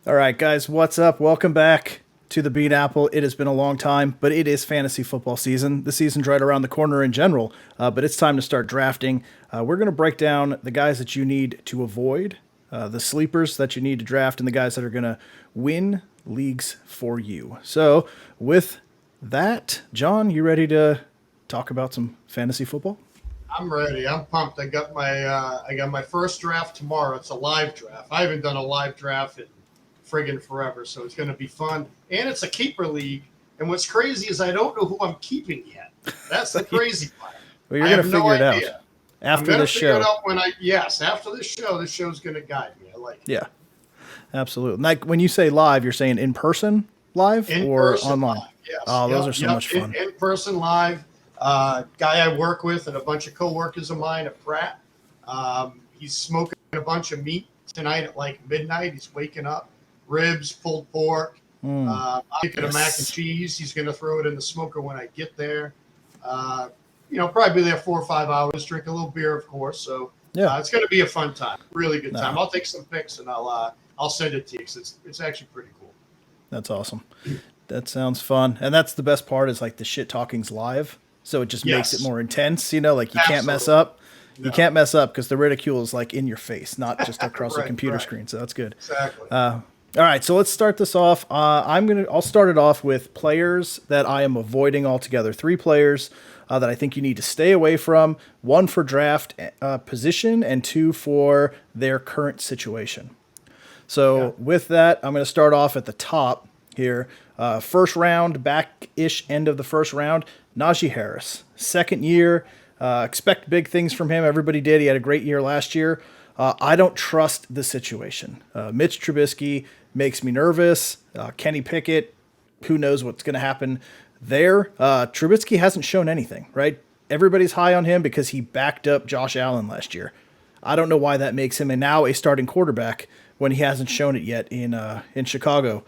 All right, guys, what's up? Welcome back to the Bean Apple. It has been a long time, but it is fantasy football season. The season's right around the corner in general, but it's time to start drafting. We're going to break down the guys that you need to avoid, the sleepers that you need to draft, and the guys that are going to win leagues for you. So, with that, John, you ready to talk about some fantasy football? I'm ready. I'm pumped. I got my first draft tomorrow. It's a live draft. I haven't done a live draft in friggin' forever, so it's going to be fun. And it's a keeper league. And what's crazy is I don't know who I'm keeping yet. That's the crazy part. Well, you're I going have to no figure it out idea. I'm after going to this figure it show. out after this show's going to guide me. I like it. Yeah, absolutely. Like when you say live, you're saying in person live In or person online? live. Yes. Oh, those Yep. are so Yep. much fun. In person live. Guy I work with and a bunch of coworkers of mine at Pratt. He's smoking a bunch of meat tonight at like midnight. He's waking up, ribs, pulled pork. I'm making a mac and Yes. cheese. He's going to throw it in the smoker when I get there. Probably be there 4 or 5 hours. Drink a little beer, of course. So Yeah, it's going to be a fun time, really good time. no, I'll take some pics and I'll send it to you because it's actually pretty cool. that's awesome. That sounds fun. And that's the best part is like the shit talking's live. So it just makes it Yes, more intense, like you can't mess absolutely. up. You No, can't mess up because the ridicule is like in your face, not just across a right, computer right, screen. So that's good. exactly. All right, so let's start this off. I'll start it off with players that I am avoiding altogether. Three players that I think you need to stay away from. One for draft position, and two for their current situation. Yeah, So with that, I'm going to start off at the top here. First round, back ish end of the first round, Najee Harris. Second year, expect big things from him. Everybody did. He had a great year last year. I don't trust the situation. Mitch Trubisky makes me nervous. Kenny Pickett, who knows what's going to happen there. Trubisky hasn't shown anything, right? Everybody's high on him because he backed up Josh Allen last year. I don't know why that makes him and now a starting quarterback when he hasn't shown it yet in Chicago.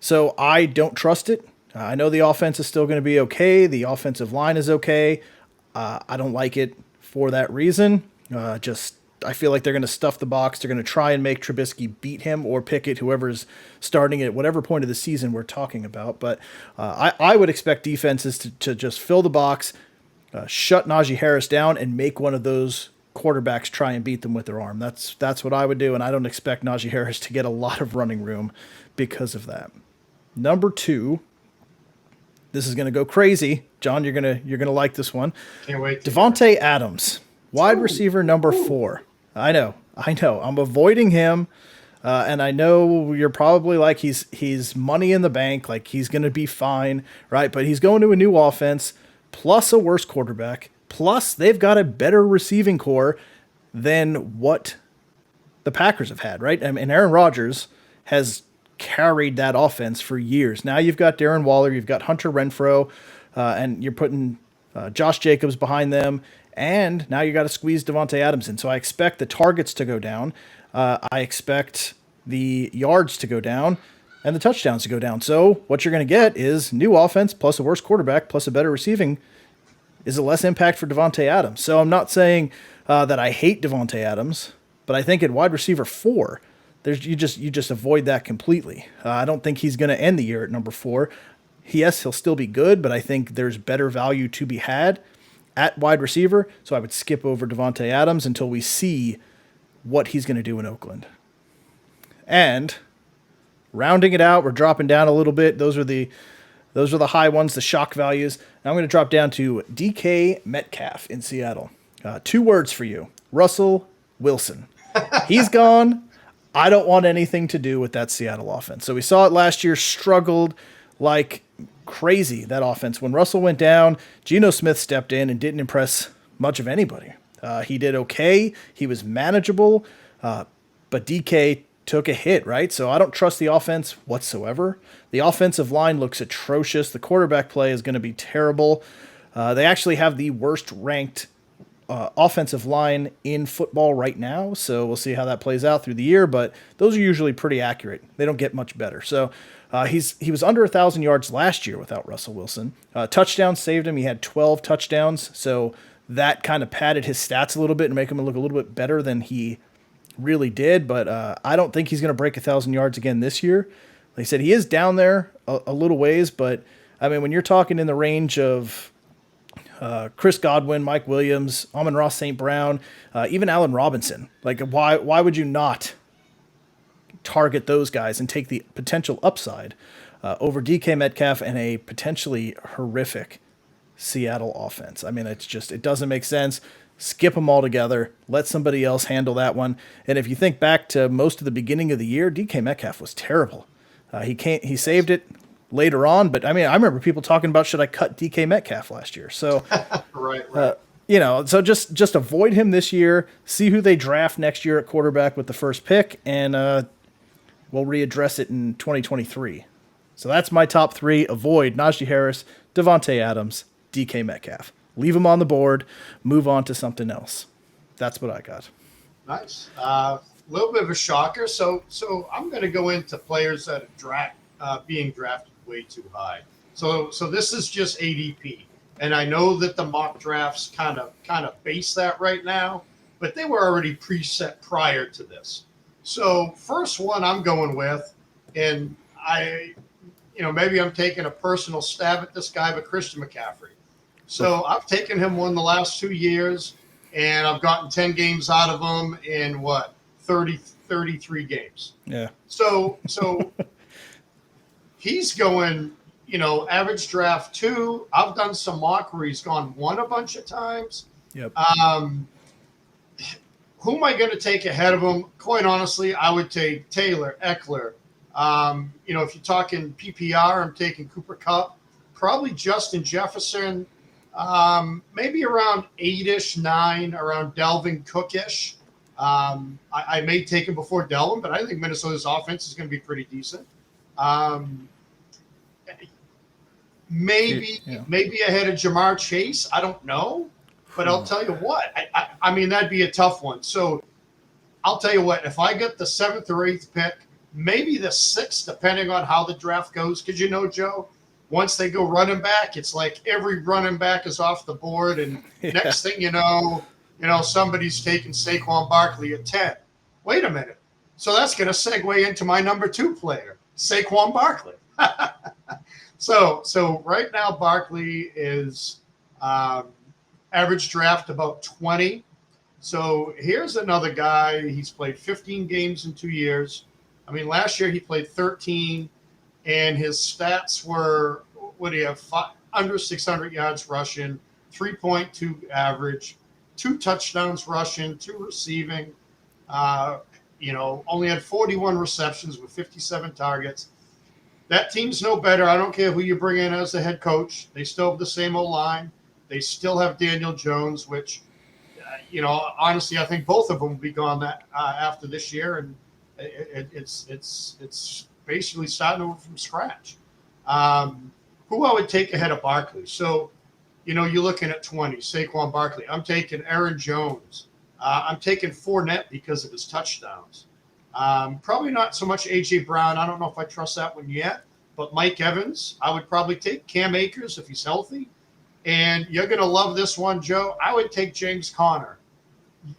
So I don't trust it. I know the offense is still going to be okay. The offensive line is okay. I don't like it for that reason. Just I feel like they're going to stuff the box. They're going to try and make Trubisky beat him or Pickett, whoever's starting at whatever point of the season we're talking about. But I would expect defenses to just fill the box, shut Najee Harris down, and make one of those quarterbacks try and beat them with their arm. That's what I would do, and I don't expect Najee Harris to get a lot of running room because of that. Number two, this is going to go crazy, John. You're gonna like this one. can't wait to hear it. Devonte Adams, wide Ooh, receiver number ooh. 4. I know. I'm avoiding him, and I know you're probably like he's money in the bank, like he's going to be fine, right? But he's going to a new offense, plus a worse quarterback, plus they've got a better receiving core than what the Packers have had, right? I mean, Aaron Rodgers has carried that offense for years. Now you've got Darren Waller, you've got Hunter Renfro, and you're putting Josh Jacobs behind them, and now you got to squeeze Devonte Adams in. So I expect the targets to go down. I expect the yards to go down and the touchdowns to go down. So what you're going to get is new offense plus a worse quarterback plus a better receiving is a less impact for Devonte Adams. So I'm not saying that I hate Devonte Adams, but I think at wide receiver 4, you just avoid that completely. I don't think he's going to end the year at number 4. Yes, he'll still be good, but I think there's better value to be had at wide receiver. So I would skip over Devonte Adams until we see what he's going to do in Oakland. And rounding it out, we're dropping down a little bit. Those are the high ones, the shock values. Now I'm going to drop down to DK Metcalf in Seattle. Two words for you: Russell Wilson. He's gone. I don't want anything to do with that Seattle offense. So we saw it last year, struggled like crazy, that offense. When Russell went down, Geno Smith stepped in and didn't impress much of anybody. He did okay. He was manageable, but DK took a hit, right? So I don't trust the offense whatsoever. The offensive line looks atrocious. The quarterback play is going to be terrible. They actually have the worst ranked offensive line in football right now. So we'll see how that plays out through the year. But those are usually pretty accurate. They don't get much better. So he was under 1,000 yards last year without Russell Wilson. Touchdowns saved him. He had 12 touchdowns. So that kind of padded his stats a little bit and make him look a little bit better than he really did, but I don't think he's going to break 1,000 yards again this year. Like I said, he is down there a little ways, but I mean, when you're talking in the range of Chris Godwin, Mike Williams, Amon-Ra St. Brown, even Allen Robinson, like why would you not target those guys and take the potential upside over DK Metcalf and a potentially horrific Seattle offense? I mean, it doesn't make sense. Skip them all together. Let somebody else handle that one. And if you think back to most of the beginning of the year, DK Metcalf was terrible. He saved it later on, but I mean, I remember people talking about, should I cut DK Metcalf last year? So, Right. so just avoid him this year. See who they draft next year at quarterback with the first pick, and we'll readdress it in 2023. So that's my top three. Avoid Najee Harris, Devontae Adams, DK Metcalf. Leave them on the board. Move on to something else. That's what I got. Nice. A little bit of a shocker. So I'm going to go into players that are being drafted way too high. So this is just ADP, and I know that the mock drafts kind of base that right now, but they were already preset prior to this. So first one I'm going with, and maybe I'm taking a personal stab at this guy, but Christian McCaffrey. So I've taken him one the last 2 years, and I've gotten 10 games out of him in 33 games. Yeah. So he's going, average draft 2. I've done some mock where he's gone 1 a bunch of times. Yep. Who am I going to take ahead of him? Quite honestly, I would take Taylor, Eckler. If you're talking PPR, I'm taking Cooper Kupp, probably Justin Jefferson, maybe around 8-ish, 9, around Delvin Cook-ish. I may take him before Delvin, but I think Minnesota's offense is going to be pretty decent. Maybe ahead of Jamar Chase. I don't know, but I'll tell you what. I mean, that'd be a tough one. So I'll tell you what. If I get the 7th or 8th pick, maybe the 6th, depending on how the draft goes, because Joe, once they go running back, it's like every running back is off the board, and next thing you know, somebody's taking Saquon Barkley at 10. Wait a minute. So that's going to segue into my number 2 player, Saquon Barkley. So right now, Barkley is average draft about 20. So here's another guy. He's played 15 games in 2 years. I mean, last year he played 13, and his stats were, what do you have, under 600 yards rushing, 3.2 average, 2 touchdowns rushing, 2 receiving, only had 41 receptions with 57 targets. That team's no better. I don't care who you bring in as the head coach. They still have the same line. They still have Daniel Jones, which, honestly, I think both of them will be gone after this year, and it's basically starting over from scratch. Who I would take ahead of Barkley? So, you're looking at 20, Saquon Barkley. I'm taking Aaron Jones. I'm taking Fournette because of his touchdowns. Probably not so much A.J. Brown. I don't know if I trust that one yet. But Mike Evans, I would probably take. Cam Akers if he's healthy. And you're going to love this one, Joe. I would take James Conner,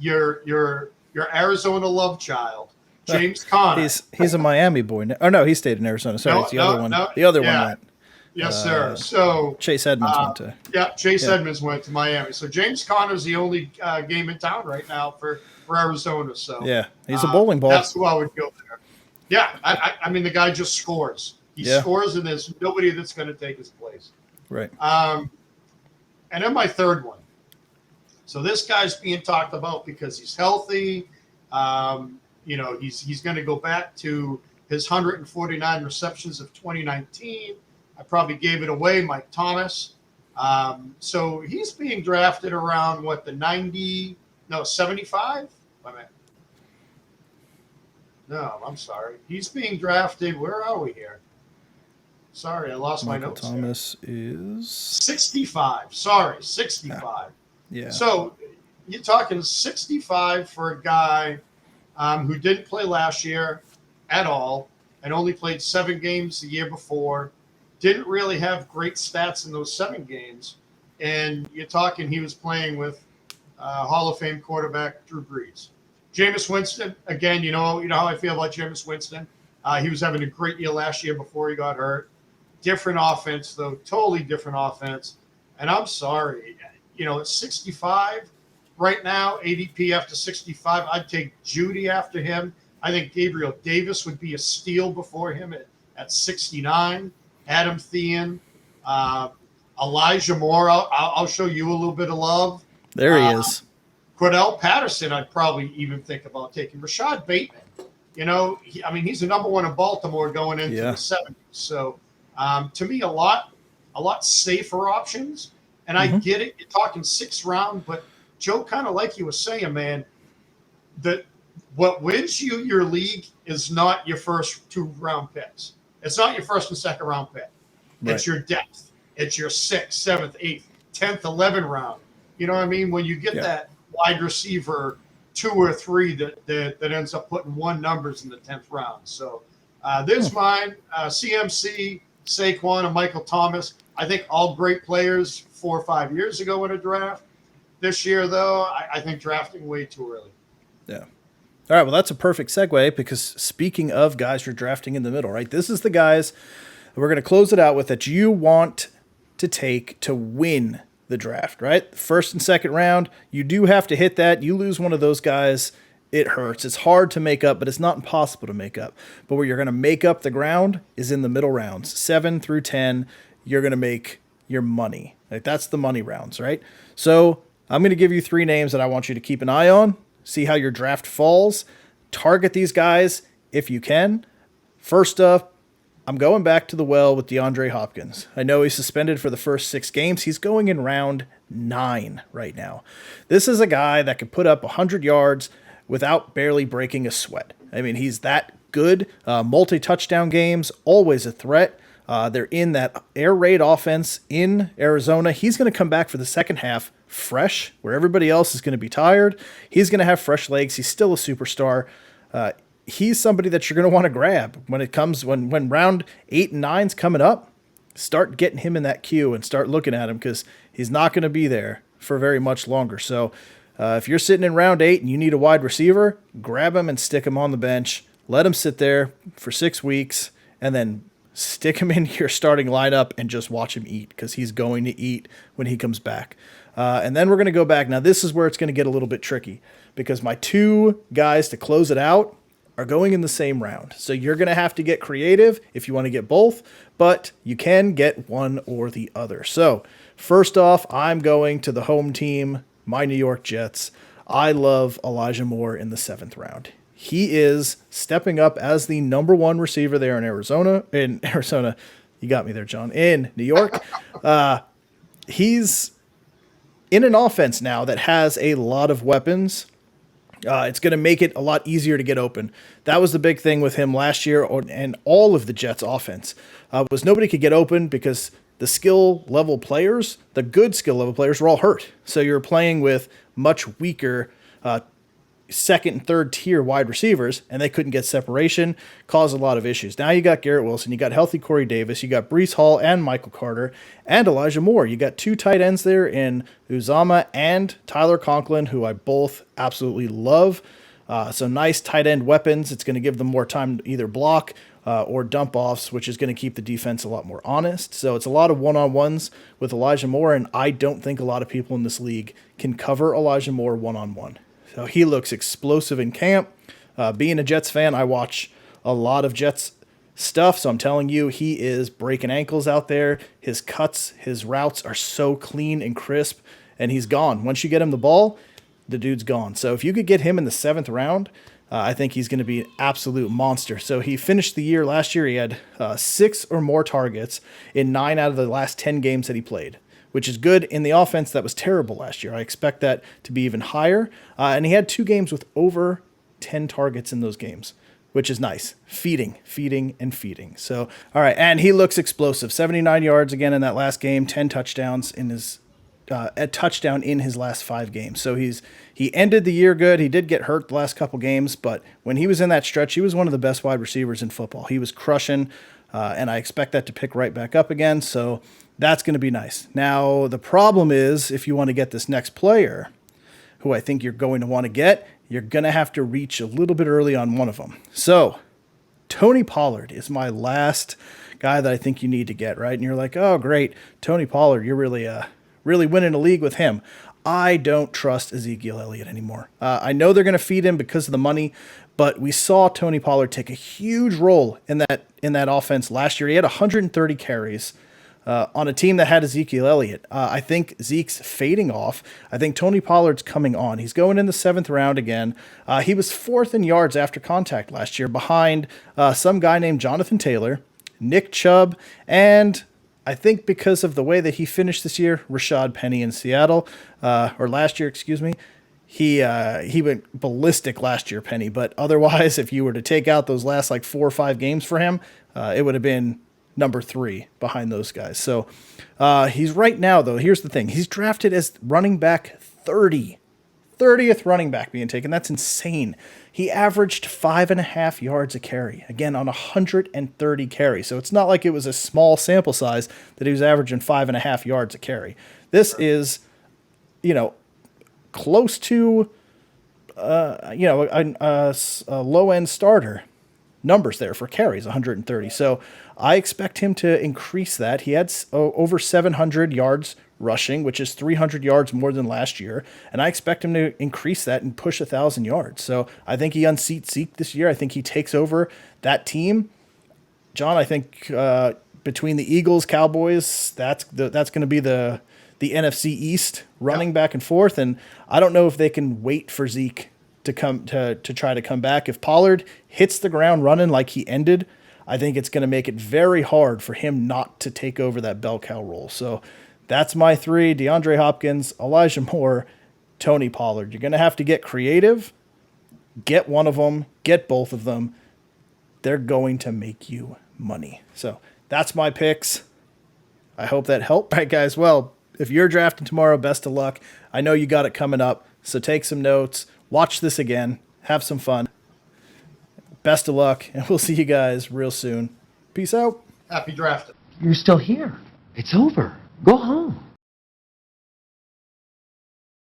your Arizona love child. James Conner. He's a Miami boy. Oh, no, he stayed in Arizona. Sorry, it's the other one. The other one went. Yes, sir. So Chase Edmonds went to. Yeah, Edmonds went to Miami. So James Conner's the only game in town right now for Arizona. So yeah, he's a bowling ball. That's who I would go there. Yeah, I mean the guy just scores. He scores, and there's nobody that's going to take his place. Right. And then my third one. So this guy's being talked about because he's healthy. He's going to go back to his 149 receptions of 2019. I probably gave it away, Mike Thomas. So he's being drafted around 75? Wait a minute. No, I'm sorry. He's being drafted. Where are we here? Sorry, I lost my notes. Thomas is 65. Sorry, 65. Yeah. So you're talking 65 for a guy who didn't play last year at all and only played 7 games the year before. Didn't really have great stats in those 7 games. And you're talking he was playing with Hall of Fame quarterback Drew Brees. Jameis Winston, again, you know how I feel about Jameis Winston. He was having a great year last year before he got hurt. Different offense, though, totally different offense. And I'm sorry, at 65 right now, ADP after 65, I'd take Judy after him. I think Gabriel Davis would be a steal before him at 69. Adam Thielen, Elijah Moore. I'll show you a little bit of love. There he is. Cordell Patterson, I'd probably even think about taking. Rashad Bateman, he's the number one in Baltimore going into the 70s. So to me, a lot safer options. And I get it. You're talking 6th round, but Joe, kind of like you were saying, man, that what wins you your league is not your first 2-round picks. It's not your first and second round pick. Right. It's your depth. It's your 6th, 7th, 8th, 10th, 11th round. You know what I mean? When you get that wide receiver 2 or 3 that ends up putting 1 numbers in the 10th round. So there's mine. CMC, Saquon, and Michael Thomas. I think all great players 4 or 5 years ago in a draft. This year, though, I think drafting way too early. Yeah. All right, well, that's a perfect segue because speaking of guys you're drafting in the middle, right? This is the guys we're going to close it out with that you want to take to win the draft, right? First and second round, you do have to hit that. You lose one of those guys, it hurts. It's hard to make up, but it's not impossible to make up. But where you're going to make up the ground is in the middle rounds. 7 through 10, you're going to make your money. Like that's the money rounds, right? So I'm going to give you 3 names that I want you to keep an eye on. See how your draft falls. Target these guys if you can. First up, I'm going back to the well with DeAndre Hopkins. I know he's suspended for the first 6 games. He's going in round 9 right now. This is a guy that could put up 100 yards without barely breaking a sweat. I mean, he's that good. Multi-touchdown games, always a threat. They're in that air raid offense in Arizona. He's going to come back for the second half fresh, where everybody else is going to be tired. He's going to have fresh legs. He's still a superstar. He's somebody that you're going to want to grab when round 8 and 9's coming up. Start getting him in that queue and start looking at him because he's not going to be there for very much longer. So if you're sitting in round 8 and you need a wide receiver, grab him and stick him on the bench. Let him sit there for 6 weeks and then stick him in your starting lineup and just watch him eat because he's going to eat when he comes back. And then we're going to go back. Now, this is where it's going to get a little bit tricky because my 2 guys to close it out are going in the same round. So you're going to have to get creative if you want to get both, but you can get one or the other. So first off, I'm going to the home team, my New York Jets. I love Elijah Moore in the 7th round. He is stepping up as the number 1 receiver there in Arizona. You got me there, John. In New York. He's in an offense now that has a lot of weapons. It's going to make it a lot easier to get open. That was the big thing with him last year and all of the Jets offense was nobody could get open because the skill level players, the good skill level players were all hurt. So you're playing with much weaker second and third tier wide receivers, and they couldn't get separation, caused a lot of issues. Now you got Garrett Wilson, you got healthy Corey Davis, you got Breece Hall and Michael Carter, and Elijah Moore. You got 2 tight ends there in Uzama and Tyler Conklin, who I both absolutely love. So nice tight end weapons. It's going to give them more time to either block or dump offs, which is going to keep the defense a lot more honest. So it's a lot of one-on-ones with Elijah Moore, and I don't think a lot of people in this league can cover Elijah Moore one-on-one. So he looks explosive in camp. Being a Jets fan, I watch a lot of Jets stuff. So I'm telling you, he is breaking ankles out there. His cuts, his routes are so clean and crisp, and he's gone. Once you get him the ball, the dude's gone. So if you could get him in the 7th round, I think he's going to be an absolute monster. So he finished the year last year. He had 6 or more targets in 9 out of the last 10 games that he played, which is good in the offense that was terrible last year. I expect that to be even higher. And he had 2 games with over 10 targets in those games, which is nice. Feeding. So, all right. And he looks explosive. 79 yards again in that last game, 10 touchdowns in his a touchdown in his last 5 games. So he ended the year good. He did get hurt the last couple games, but when he was in that stretch, he was one of the best wide receivers in football. He was crushing, and I expect that to pick right back up again. So that's going to be nice. Now, the problem is if you want to get this next player, who I think you're going to want to get, you're going to have to reach a little bit early on one of them. So Tony Pollard is my last guy that I think you need to get, right? And you're like, oh, great, Tony Pollard, you're really winning a league with him. I don't trust Ezekiel Elliott anymore. I know they're going to feed him because of the money, but we saw Tony Pollard take a huge role in that offense last year. He had 130 carries on a team that had Ezekiel Elliott. I think Zeke's fading off. I think Tony Pollard's coming on. He's going in the 7th round again. He was 4th in yards after contact last year behind some guy named Jonathan Taylor, Nick Chubb, and I think because of the way that he finished this year, Rashad Penny in Seattle, or last year, excuse me. He went ballistic last year, Penny, but otherwise, if you were to take out those last like 4 or 5 games for him, it would have been number 3 behind those guys. So he's right now, though, here's the thing. He's drafted as running back 30th running back being taken. That's insane. He averaged 5.5 yards a carry, again, on 130 carries. So it's not like it was a small sample size that he was averaging 5.5 yards a carry. This is, close to, a low-end starter numbers there for carries, 130. So I expect him to increase that. He had over 700 yards rushing, which is 300 yards more than last year. And I expect him to increase that and push 1,000 yards. So I think he unseats Zeke this year. I think he takes over that team. John, I think between the Eagles, Cowboys, that's going to be the NFC East running back and forth. And I don't know if they can wait for Zeke to come to try to come back. If Pollard hits the ground running like he ended, I think it's going to make it very hard for him not to take over that bell cow role. So that's my 3: DeAndre Hopkins, Elijah Moore, Tony Pollard. You're going to have to get creative, get one of them, get both of them. They're going to make you money. So that's my picks. I hope that helped. All right, guys. Well, if you're drafting tomorrow, best of luck. I know you got it coming up, so take some notes. Watch this again. Have some fun. Best of luck, and we'll see you guys real soon. Peace out. Happy drafting. You're still here. It's over. Go home.